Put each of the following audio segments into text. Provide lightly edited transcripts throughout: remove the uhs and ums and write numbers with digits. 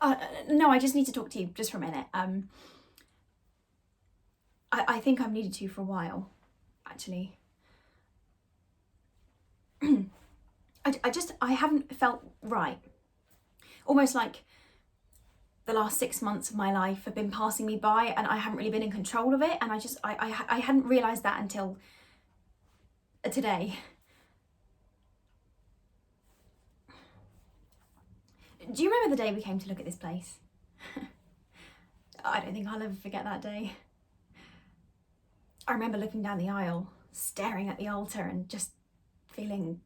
No, I just need to talk to you just for a minute. I think I've needed to for a while, actually. I haven't felt right. Almost like the last 6 months of my life have been passing me by and I haven't really been in control of it. And I hadn't realised that until today. Do you remember the day we came to look at this place? I don't think I'll ever forget that day. I remember looking down the aisle, staring at the altar and just feeling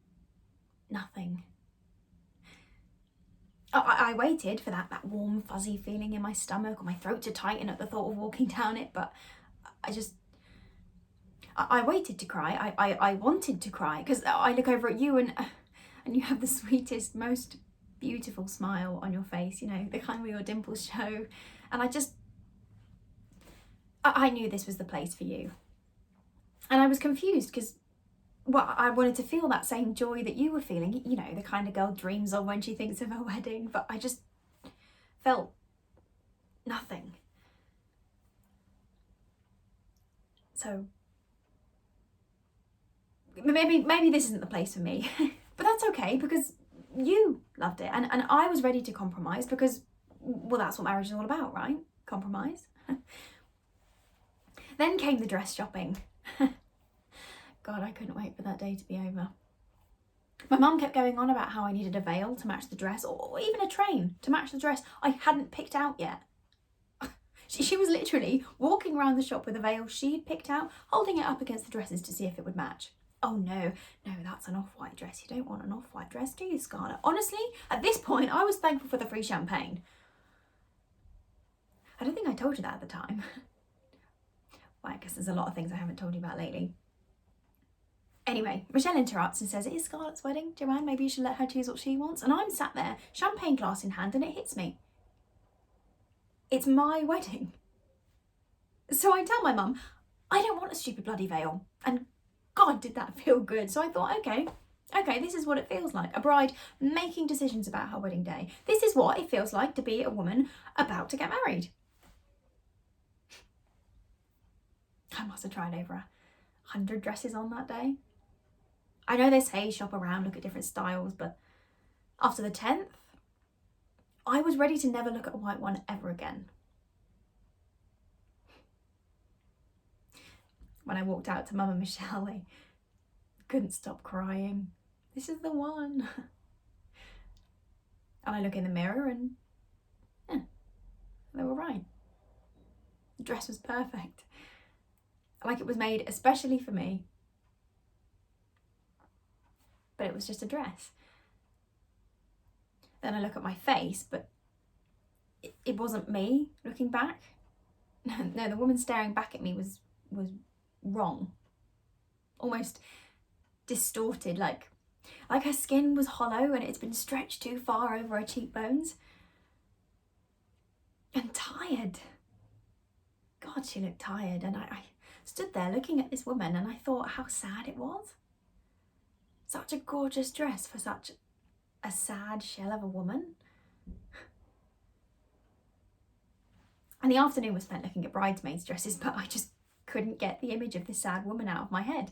nothing. I waited for that warm, fuzzy feeling in my stomach or my throat to tighten at the thought of walking down it, but I waited to cry. I wanted to cry because I look over at you and you have the sweetest, most beautiful smile on your face, you know, the kind where your dimples show. And I knew this was the place for you. And I was confused because, well, I wanted to feel that same joy that you were feeling, you know, the kind of girl dreams of when she thinks of her wedding, but I just felt nothing. So maybe this isn't the place for me, but that's okay because you loved it and I was ready to compromise because, well, that's what marriage is all about, right? Compromise. Then came the dress shopping. God, I couldn't wait for that day to be over. My mum kept going on about how I needed a veil to match the dress or even a train to match the dress I hadn't picked out yet. She was literally walking around the shop with a veil she'd picked out, holding it up against the dresses to see if it would match. Oh no, that's an off-white dress. You don't want an off-white dress, do you, Scarlett? Honestly, at this point, I was thankful for the free champagne. I don't think I told you that at the time. Well, I guess there's a lot of things I haven't told you about lately. Anyway, Michelle interrupts and says, it is Scarlett's wedding, Joanne, maybe you should let her choose what she wants. And I'm sat there, champagne glass in hand, and it hits me. It's my wedding. So I tell my mum, I don't want a stupid bloody veil. And God, did that feel good. So I thought, okay, this is what it feels like. A bride making decisions about her wedding day. This is what it feels like to be a woman about to get married. I must have tried over 100 dresses on that day. I know they say shop around, look at different styles, but after the 10th, I was ready to never look at a white one ever again. When I walked out to Mum and Michelle, they couldn't stop crying. This is the one. And I look in the mirror and they were right. The dress was perfect. Like it was made especially for me. But it was just a dress. Then I look at my face, but it wasn't me looking back. No, the woman staring back at me was wrong. Almost distorted, like her skin was hollow and it's been stretched too far over her cheekbones. And tired. God, she looked tired. And I stood there looking at this woman and I thought how sad it was. Such a gorgeous dress for such a sad shell of a woman. And the afternoon was spent looking at bridesmaids' dresses, but I just couldn't get the image of this sad woman out of my head.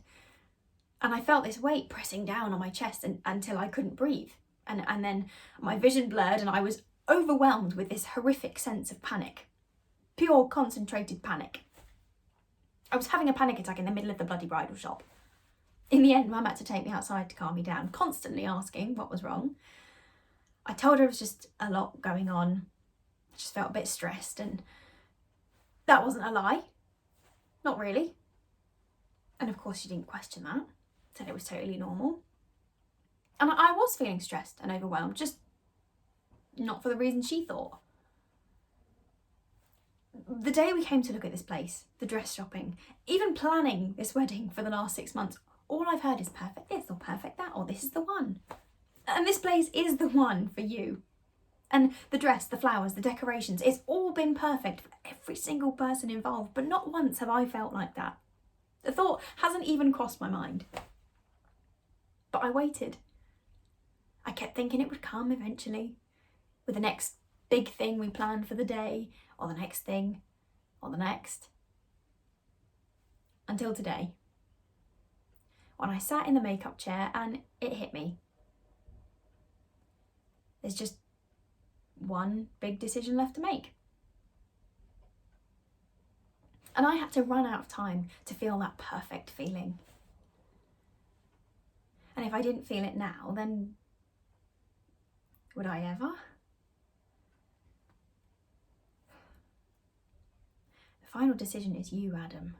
And I felt this weight pressing down on my chest until I couldn't breathe. And then my vision blurred and I was overwhelmed with this horrific sense of panic. Pure concentrated panic. I was having a panic attack in the middle of the bloody bridal shop. In the end, Mum had to take me outside to calm me down, constantly asking what was wrong. I told her it was just a lot going on. I just felt a bit stressed, and that wasn't a lie. Not really. And of course she didn't question that, said it was totally normal. And I was feeling stressed and overwhelmed, just not for the reason she thought. The day we came to look at this place, the dress shopping, even planning this wedding for the last 6 months, all I've heard is perfect this or perfect that or this is the one. And this place is the one for you. And the dress, the flowers, the decorations, it's all been perfect for every single person involved, but not once have I felt like that. The thought hasn't even crossed my mind. But I waited. I kept thinking it would come eventually, with the next big thing we planned for the day, or the next thing, or the next. Until today, when I sat in the makeup chair and it hit me. There's just one big decision left to make. And I had to run out of time to feel that perfect feeling. And if I didn't feel it now, then would I ever? The final decision is you, Adam.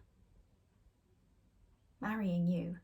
Marrying you.